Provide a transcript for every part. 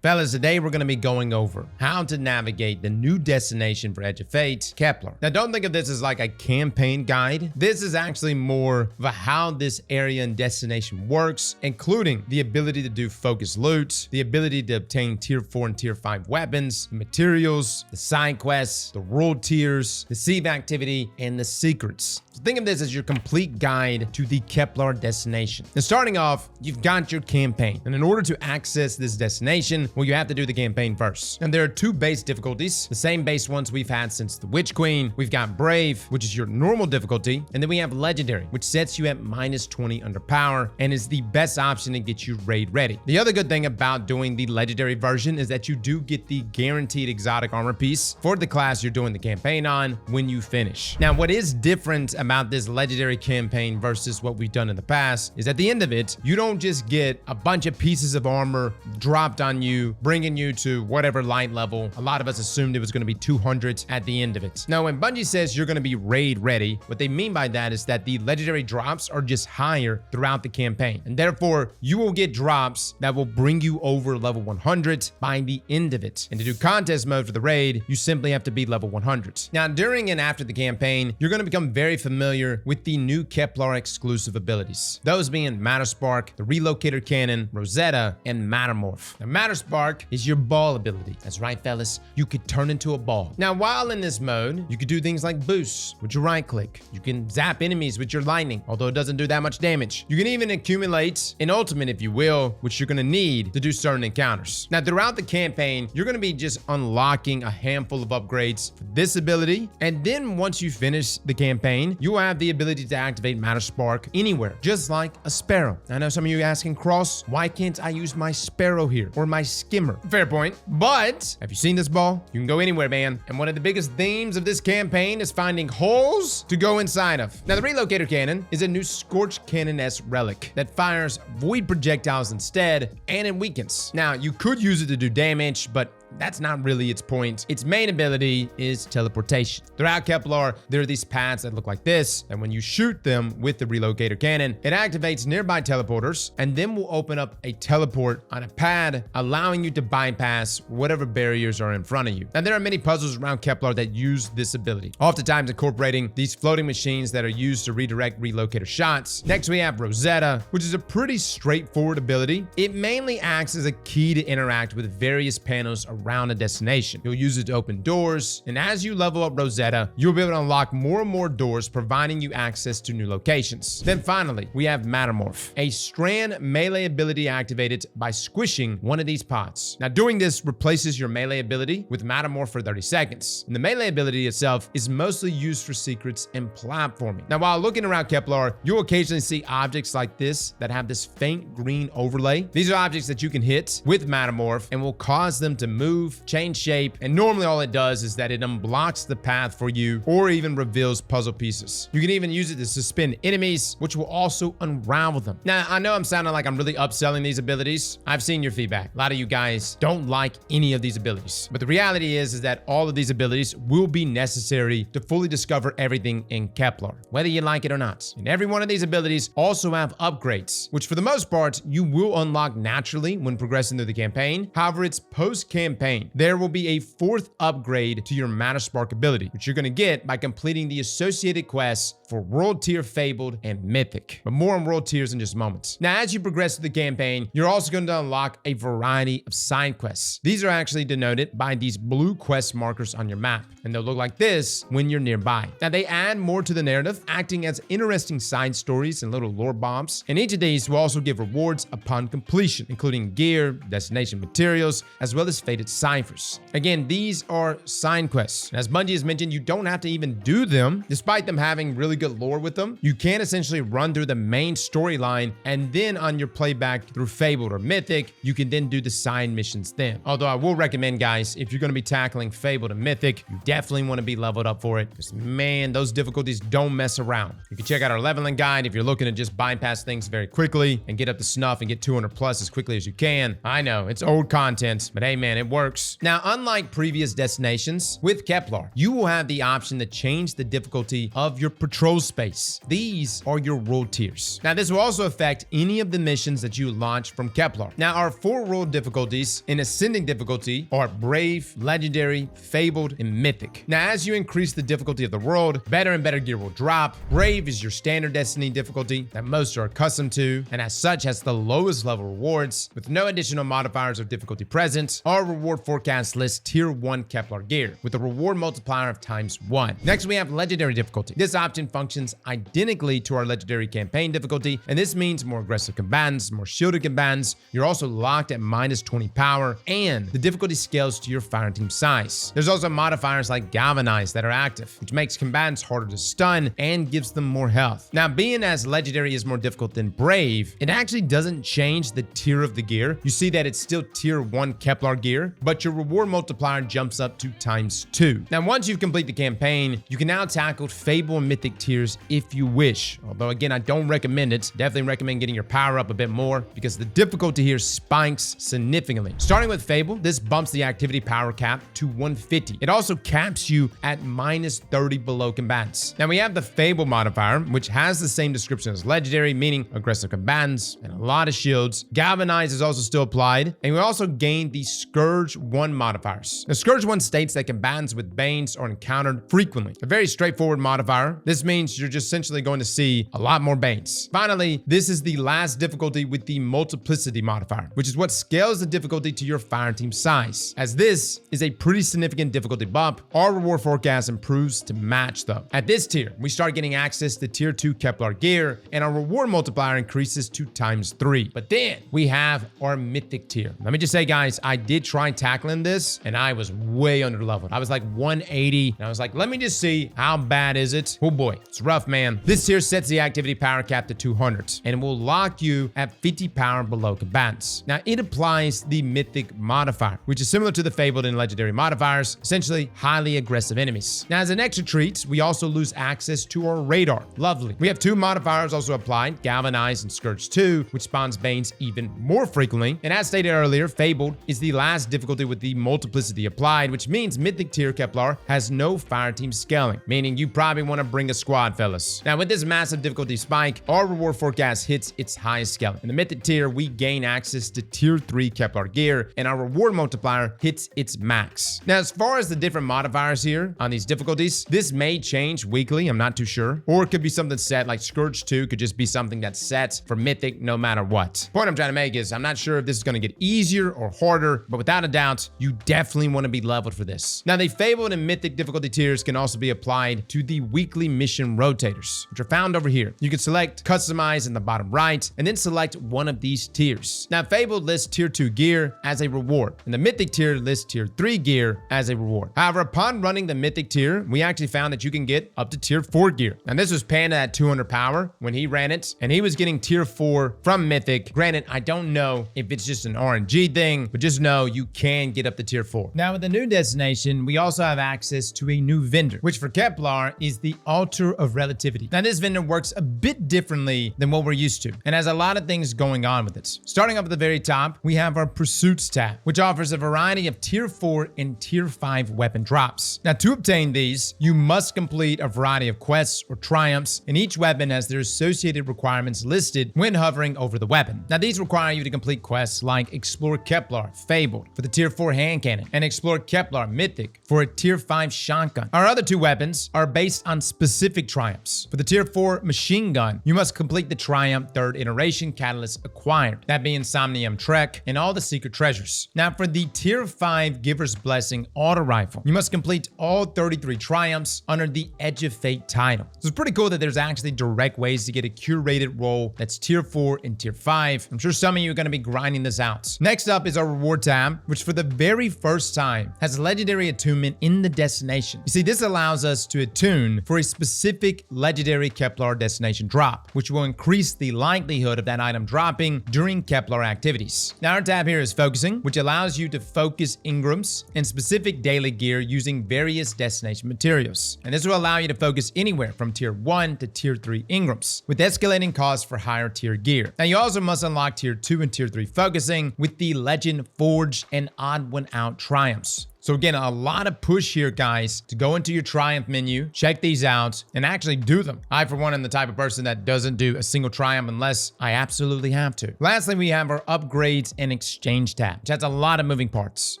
Fellas, today we're going to be going over how to navigate the new destination for Edge of Fate, Kepler. Now, don't think of this as like a campaign guide. This is actually more of how this area and destination works, including the ability to do focus loot, the ability to obtain tier 4 and tier 5 weapons, the materials, the side quests, the world tiers, the Sieve Activity, and the secrets. So think of this as your complete guide to the Kepler destination. Now, starting off, you've got your campaign, and in order to access this destination, well, you have to do the campaign first. And there are two base difficulties, the same base ones we've had since the Witch Queen. We've got Brave, which is your normal difficulty, and then we have Legendary, which sets you at -20 under power and is the best option to get you raid ready. The other good thing about doing the Legendary version is that you do get the guaranteed exotic armor piece for the class you're doing the campaign on when you finish. Now, what is different about this Legendary campaign versus what we've done in the past is at the end of it, you don't just get a bunch of pieces of armor dropped on you, bringing you to whatever light level. A lot of us assumed it was going to be 200 at the end of it. Now, when Bungie says you're going to be raid ready, what they mean by that is that the legendary drops are just higher throughout the campaign. And therefore, you will get drops that will bring you over level 100 by the end of it. And to do contest mode for the raid, you simply have to be level 100. Now, during and after the campaign, you're going to become very familiar with the new Kepler exclusive abilities. Those being Matter Spark, the Relocator Cannon, Rosetta, and Mattermorph. Now, Matter Spark is your ball ability. That's right, fellas. You could turn into a ball. Now, while in this mode, you could do things like boosts with your right click. You can zap enemies with your lightning, although it doesn't do that much damage. You can even accumulate an ultimate, if you will, which you're going to need to do certain encounters. Now, throughout the campaign, you're going to be just unlocking a handful of upgrades for this ability. And then once you finish the campaign, you will have the ability to activate Matter Spark anywhere, just like a sparrow. I know some of you asking, Cross, why can't I use my sparrow here or my skimmer? Fair point. But have you seen this ball? You can go anywhere, man. And one of the biggest themes of this campaign is finding holes to go inside of. Now, the Relocator Cannon is a new Scorch Cannon-esque relic that fires void projectiles instead, and it weakens. Now, you could use it to do damage, but that's not really its point. Its main ability is teleportation. Throughout Kepler, there are these pads that look like this, and when you shoot them with the Relocator Cannon, it activates nearby teleporters, and then will open up a teleport on a pad, allowing you to bypass whatever barriers are in front of you. Now, there are many puzzles around Kepler that use this ability, oftentimes incorporating these floating machines that are used to redirect Relocator shots. Next, we have Rosetta, which is a pretty straightforward ability. It mainly acts as a key to interact with various panels around a destination. You'll use it to open doors, and as you level up Rosetta, you'll be able to unlock more and more doors, providing you access to new locations. Then finally, we have Mattermorph, a strand melee ability activated by squishing one of these pods. Now, doing this replaces your melee ability with Mattermorph for 30 seconds. And the melee ability itself is mostly used for secrets and platforming. Now, while looking around Kepler, you'll occasionally see objects like this that have this faint green overlay. These are objects that you can hit with Mattermorph and will cause them to move, change shape, and normally all it does is that it unblocks the path for you or even reveals puzzle pieces. You can even use it to suspend enemies, which will also unravel them. Now, I know I'm sounding like I'm really upselling these abilities. I've seen your feedback. A lot of you guys don't like any of these abilities, but the reality is that all of these abilities will be necessary to fully discover everything in Kepler, whether you like it or not. And every one of these abilities also have upgrades, which for the most part, you will unlock naturally when progressing through the campaign. However, it's post-campaign, there will be a fourth upgrade to your Matter Spark ability, which you're going to get by completing the associated quests for World Tier, Fabled, and Mythic. But more on World Tiers in just moments. Now, as you progress through the campaign, you're also going to unlock a variety of side quests. These are actually denoted by these blue quest markers on your map, and they'll look like this when you're nearby. Now, they add more to the narrative, acting as interesting side stories and little lore bombs, and each of these will also give rewards upon completion, including gear, destination materials, as well as fated ciphers. Again, these are side quests. As Bungie has mentioned, you don't have to even do them. Despite them having really good lore with them, you can essentially run through the main storyline, and then on your playback through Fabled or Mythic, you can then do the side missions then. Although I will recommend, guys, if you're going to be tackling Fabled and Mythic, you definitely want to be leveled up for it, because man, those difficulties don't mess around. You can check out our leveling guide if you're looking to just bypass things very quickly and get up to snuff and get 200 plus as quickly as you can. I know it's old content, but hey man, it works. works. Now, unlike previous destinations, with Kepler, you will have the option to change the difficulty of your patrol space. These are your world tiers. Now, this will also affect any of the missions that you launch from Kepler. Now, our 4 world difficulties in ascending difficulty are Brave, Legendary, Fabled, and Mythic. Now, as you increase the difficulty of the world, better and better gear will drop. Brave is your standard Destiny difficulty that most are accustomed to, and as such has the lowest level rewards with no additional modifiers or difficulty present. Our reward forecast lists tier 1 Kepler gear with a reward multiplier of ×1. Next, we have Legendary difficulty. This option functions identically to our Legendary campaign difficulty, and this means more aggressive combatants, more shielded combatants. You're also locked at -20 power, and the difficulty scales to your fireteam size. There's also modifiers like Galvanize that are active, which makes combatants harder to stun and gives them more health. Now, being as Legendary is more difficult than Brave, it actually doesn't change the tier of the gear. You see that it's still tier 1 Kepler gear, but your reward multiplier jumps up to ×2. Now, once you've completed the campaign, you can now tackle Fable and Mythic tiers if you wish. Although, again, I don't recommend it. Definitely recommend getting your power up a bit more because the difficulty here spikes significantly. Starting with Fable, this bumps the activity power cap to 150. It also caps you at -30 below combatants. Now, we have the Fable modifier, which has the same description as Legendary, meaning aggressive combatants and a lot of shields. Galvanize is also still applied, and we also gained the Scourge 1 modifiers. Now, Scourge 1 states that combatants with Banes are encountered frequently. A very straightforward modifier. This means you're just essentially going to see a lot more Banes. Finally, this is the last difficulty with the Multiplicity modifier, which is what scales the difficulty to your fireteam size. As this is a pretty significant difficulty bump, our reward forecast improves to match though. At this tier, we start getting access to tier 2 Kepler gear, and our reward multiplier increases to ×3. But then we have our Mythic tier. Let me just say, guys, I did try tackling this, and I was way under leveled. I was like 180, and I was like, let me just see how bad is it. Oh boy, it's rough, man. This tier sets the activity power cap to 200, and it will lock you at 50 power below combatants. Now, it applies the Mythic modifier, which is similar to the Fabled and Legendary modifiers, essentially highly aggressive enemies. Now, as an extra treat, we also lose access to our radar. Lovely. We have 2 modifiers also applied, Galvanize and Scourge 2, which spawns Banes even more frequently. And as stated earlier, Fabled is the last difficulty with the Multiplicity applied, which means Mythic tier Kepler has no fireteam scaling, meaning you probably want to bring a squad, fellas. Now, with this massive difficulty spike, our reward forecast hits its highest scaling. In the Mythic tier, we gain access to tier 3 Kepler gear, and our reward multiplier hits its max. Now, as far as the different modifiers here on these difficulties, this may change weekly, I'm not too sure. Or it could be something set, like Scourge 2 could just be something that's set for Mythic no matter what. The point I'm trying to make is I'm not sure if this is going to get easier or harder, but without a doubt, you definitely want to be leveled for this. Now, the Fabled and Mythic difficulty tiers can also be applied to the weekly mission rotators, which are found over here. You can select Customize in the bottom right, and then select one of these tiers. Now, Fabled lists tier 2 gear as a reward, and the Mythic tier lists tier 3 gear as a reward. However, upon running the Mythic tier, we actually found that you can get up to tier 4 gear. And this was Panda at 200 power when he ran it, and he was getting tier 4 from Mythic. Granted, I don't know if it's just an RNG thing, but just know you can get up to tier 4. Now, with the new destination, we also have access to a new vendor, which for Kepler is the Altar of Relativity. Now, this vendor works a bit differently than what we're used to, and has a lot of things going on with it. Starting up at the very top, we have our Pursuits tab, which offers a variety of tier 4 and tier 5 weapon drops. Now, to obtain these, you must complete a variety of quests or triumphs, and each weapon has their associated requirements listed when hovering over the weapon. Now, these require you to complete quests like Explore Kepler Fabled for the tier 4 hand cannon, and Explore Kepler Mythic for a tier 5 shotgun. Our other 2 weapons are based on specific triumphs. For the tier 4 machine gun, you must complete the triumph 3rd iteration catalyst acquired, that being Somnium Trek and all the secret treasures. Now, for the tier 5 Giver's Blessing auto rifle, you must complete all 33 triumphs under the Edge of Fate title. So it's pretty cool that there's actually direct ways to get a curated role that's tier 4 and tier 5. I'm sure some of you are going to be grinding this out. Next up is our reward tab, which for the very first time has legendary attunement in the destination. You see, this allows us to attune for a specific legendary Kepler destination drop, which will increase the likelihood of that item dropping during Kepler activities. Now, our tab here is focusing, which allows you to focus engrams and specific daily gear using various destination materials. And this will allow you to focus anywhere from tier 1 to tier 3 engrams, with escalating costs for higher tier gear. Now, you also must unlock tier 2 and tier 3 focusing with the Legend Forged and and odd one out triumphs. So again, a lot of push here, guys, to go into your triumph menu, check these out, and actually do them. I, for one, am the type of person that doesn't do a single triumph unless I absolutely have to. Lastly, we have our upgrades and exchange tab, which has a lot of moving parts.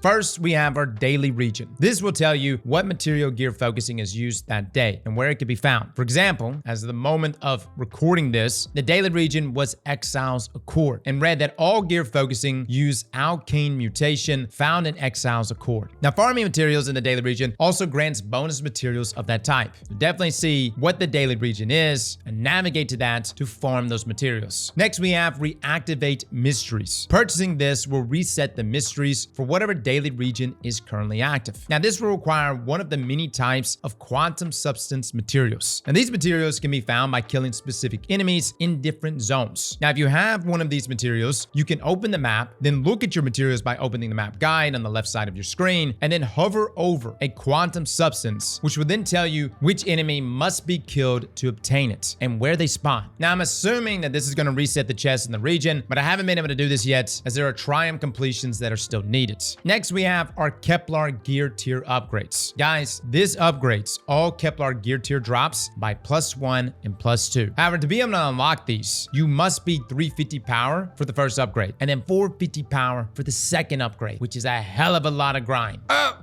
First, we have our daily region. This will tell you what material gear focusing is used that day and where it can be found. For example, as of the moment of recording this, the daily region was Exile's Accord and read that all gear focusing use Arcane Mutation found in Exile's Accord. Now, farming materials in the daily region also grants bonus materials of that type. So definitely see what the daily region is and navigate to that to farm those materials. Next, we have reactivate mysteries. Purchasing this will reset the mysteries for whatever daily region is currently active. Now, this will require one of the many types of quantum substance materials. And these materials can be found by killing specific enemies in different zones. Now, if you have one of these materials, you can open the map, then look at your materials by opening the map guide on the left side of your screen, and then hover over a quantum substance, which will then tell you which enemy must be killed to obtain it and where they spawn. Now, I'm assuming that this is going to reset the chest in the region, but I haven't been able to do this yet as there are triumph completions that are still needed. Next, we have our Kepler gear tier upgrades. Guys, this upgrades all Kepler gear tier drops by +1 and +2. However, to be able to unlock these, you must be 350 power for the first upgrade and then 450 power for the second upgrade, which is a hell of a lot of grind.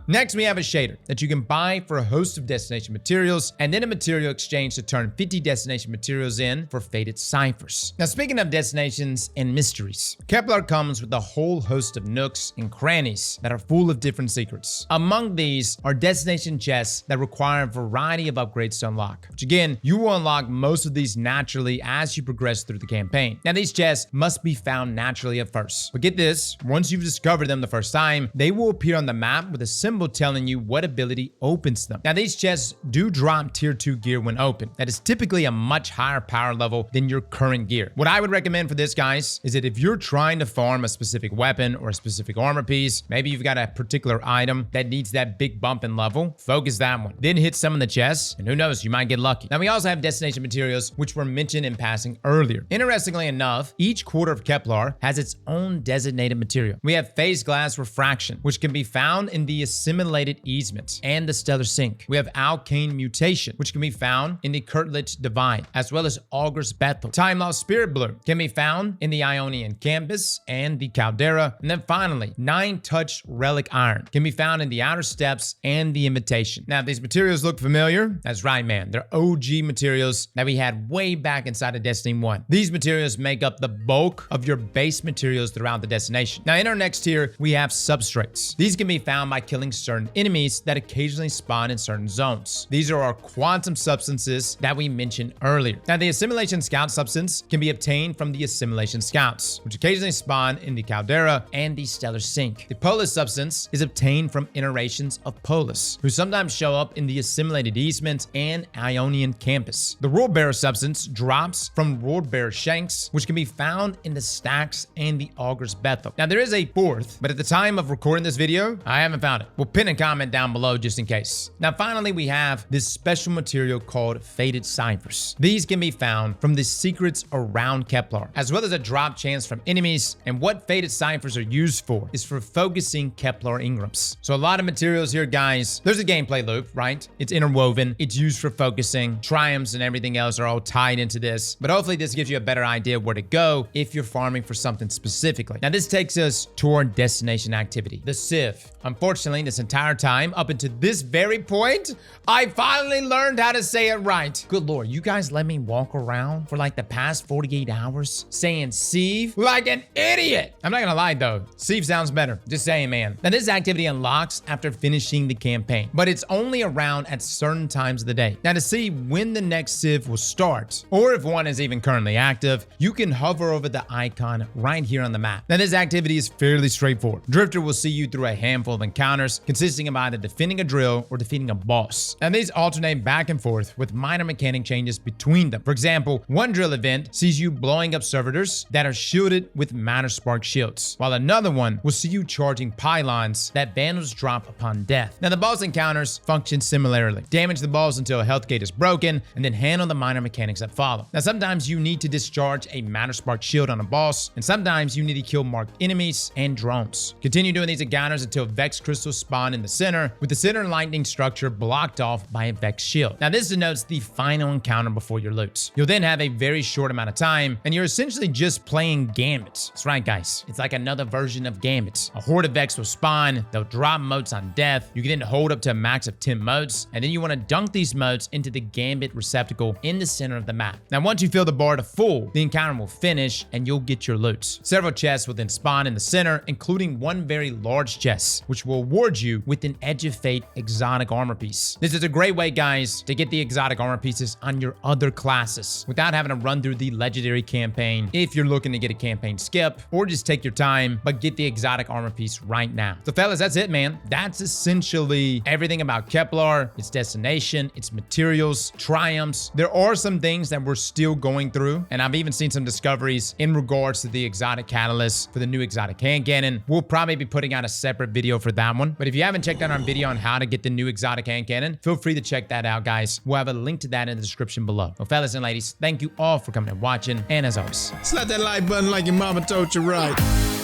Next, we have a shader that you can buy for a host of destination materials and then a material exchange to turn 50 destination materials in for fated ciphers. Now, speaking of destinations and mysteries, Kepler comes with a whole host of nooks and crannies that are full of different secrets. Among these are destination chests that require a variety of upgrades to unlock, which again, you will unlock most of these naturally as you progress through the campaign. Now, these chests must be found naturally at first. But get this, once you've discovered them the first time, they will appear on the map with a symbol telling you what ability opens them. Now, these chests do drop tier 2 gear when open. That is typically a much higher power level than your current gear. What I would recommend for this, guys, is that if you're trying to farm a specific weapon or a specific armor piece, maybe you've got a particular item that needs that big bump in level, focus that one. Then hit some of the chests, and who knows, you might get lucky. Now, we also have destination materials, which were mentioned in passing earlier. Interestingly enough, each quarter of Kepler has its own designated material. We have phase glass refraction, which can be found in the assimilated easement and the stellar sink. We have Arcane Mutation, which can be found in the Kurtlich Divide, as well as Augur's Bethel. Time Lost Spirit Bloom can be found in the Ionian Campus and the Caldera. And then finally, 9-Touch Relic Iron can be found in the Outer Steps and the Invitation. Now, if these materials look familiar, that's right, man. They're OG materials that we had way back inside of Destiny 1. These materials make up the bulk of your base materials throughout the destination. Now, in our next tier, we have Substrates. These can be found by killing certain enemies that occasionally spawn in certain zones. These are our quantum substances that we mentioned earlier. Now, the Assimilation Scout substance can be obtained from the Assimilation Scouts, which occasionally spawn in the Caldera and the Stellar Sink. The Polis substance is obtained from iterations of Polis, who sometimes show up in the Assimilated Easement and Ionian Campus. The Rule Bearer substance drops from Rule Bearer Shanks, which can be found in the Stacks and the Augur's Bethel. Now, there is a fourth, but at the time of recording this video, I haven't found it. We'll pin a comment down below just in case. Now, finally, we have this special material called Fated Ciphers. These can be found from the secrets around Kepler, as well as a drop chance from enemies. And what Fated Ciphers are used for is for focusing Kepler engrams. So a lot of materials here, guys. There's a gameplay loop, right? It's interwoven. It's used for focusing. Triumphs and everything else are all tied into this. But hopefully this gives you a better idea of where to go if you're farming for something specifically. Now, this takes us to our destination activity, the Sieve. Unfortunately, this entire time, up until this very point, I finally learned how to say it right. Good Lord, you guys let me walk around for like the past 48 hours saying Sieve like an idiot. I'm not gonna lie though, Sieve sounds better. Just saying, man. Now, this activity unlocks after finishing the campaign, but it's only around at certain times of the day. Now, to see when the next Sieve will start, or if one is even currently active, you can hover over the icon right here on the map. Now, this activity is fairly straightforward. Drifter will see you through a handful of encounters consisting of either defending a drill or defeating a boss. And these alternate back and forth with minor mechanic changes between them. For example, one drill event sees you blowing up servitors that are shielded with matter spark shields, while another one will see you charging pylons that vandals drop upon death. Now, the boss encounters function similarly. Damage the boss until a health gate is broken, and then handle the minor mechanics that follow. Now, sometimes you need to discharge a matter spark shield on a boss, and sometimes you need to kill marked enemies and drones. Continue doing these encounters until Vex crystals spawn in the center, with the center lightning structure blocked off by a Vex shield. Now, this denotes the final encounter before your loot. You'll then have a very short amount of time, and you're essentially just playing Gambits. That's right, guys. It's like another version of Gambits. A horde of Vex will spawn, they'll drop motes on death. You can then hold up to a max of 10 motes, and then you want to dunk these motes into the Gambit receptacle in the center of the map. Now, once you fill the bar to full, the encounter will finish, and you'll get your loot. Several chests will then spawn in the center, including one very large chest, which will award you with an Edge of Fate exotic armor piece. This is a great way, guys, to get the exotic armor pieces on your other classes without having to run through the legendary campaign if you're looking to get a campaign skip, or just take your time, but get the exotic armor piece right now. So fellas, that's it, man. That's essentially everything about Kepler, its destination, its materials, triumphs. There are some things that we're still going through, and I've even seen some discoveries in regards to the exotic catalyst for the new exotic hand cannon. We'll probably be putting out a separate video for that one, but if you haven't checked out our video on how to get the new exotic hand cannon, feel free to check that out, guys. We'll have a link to that in the description below. Well, fellas and ladies, thank you all for coming and watching, and as always, Slap that like button like your mama told you right.